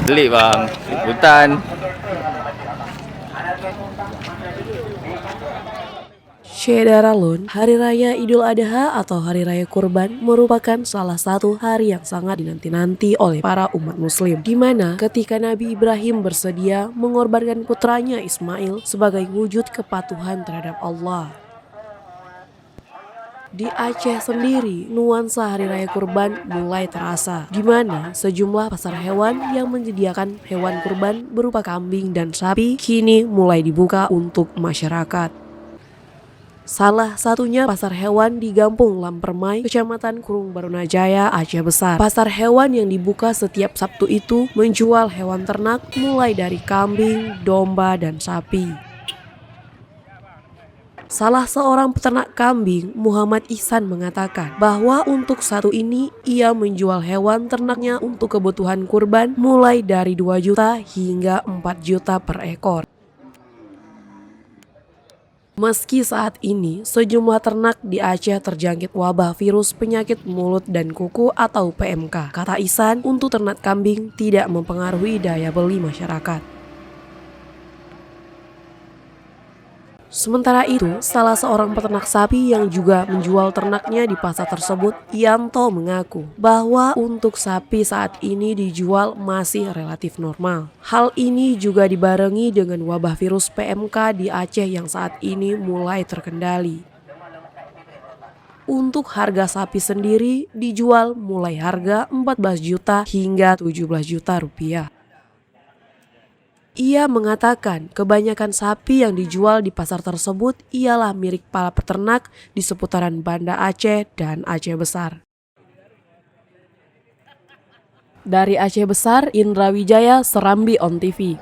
Beli bang, ikutan. Syederalun, Hari Raya Idul Adha atau Hari Raya Kurban merupakan salah satu hari yang sangat dinanti-nanti oleh para umat muslim, di mana ketika Nabi Ibrahim bersedia mengorbankan putranya Ismail sebagai wujud kepatuhan terhadap Allah. Di Aceh sendiri, nuansa Hari Raya Kurban mulai terasa, di mana sejumlah pasar hewan yang menyediakan hewan kurban berupa kambing dan sapi kini mulai dibuka untuk masyarakat. Salah satunya pasar hewan di Gampung Lampermai, Kecamatan Kurung Barunajaya, Aceh Besar. Pasar hewan yang dibuka setiap Sabtu itu menjual hewan ternak mulai dari kambing, domba, dan sapi. Salah seorang peternak kambing, Muhammad Ihsan, mengatakan bahwa untuk satu ini ia menjual hewan ternaknya untuk kebutuhan kurban mulai dari 2 juta hingga 4 juta per ekor. Meski saat ini sejumlah ternak di Aceh terjangkit wabah virus penyakit mulut dan kuku atau PMK, kata Ihsan, untuk ternak kambing tidak mempengaruhi daya beli masyarakat. Sementara itu, salah seorang peternak sapi yang juga menjual ternaknya di pasar tersebut, Yanto, mengaku bahwa untuk sapi saat ini dijual masih relatif normal. Hal ini juga dibarengi dengan wabah virus PMK di Aceh yang saat ini mulai terkendali. Untuk harga sapi sendiri dijual mulai harga 14 juta hingga 17 juta rupiah. Ia mengatakan kebanyakan sapi yang dijual di pasar tersebut ialah milik para peternak di seputaran Banda Aceh dan Aceh Besar. Dari Aceh Besar, Indra Wijaya, Serambi On TV.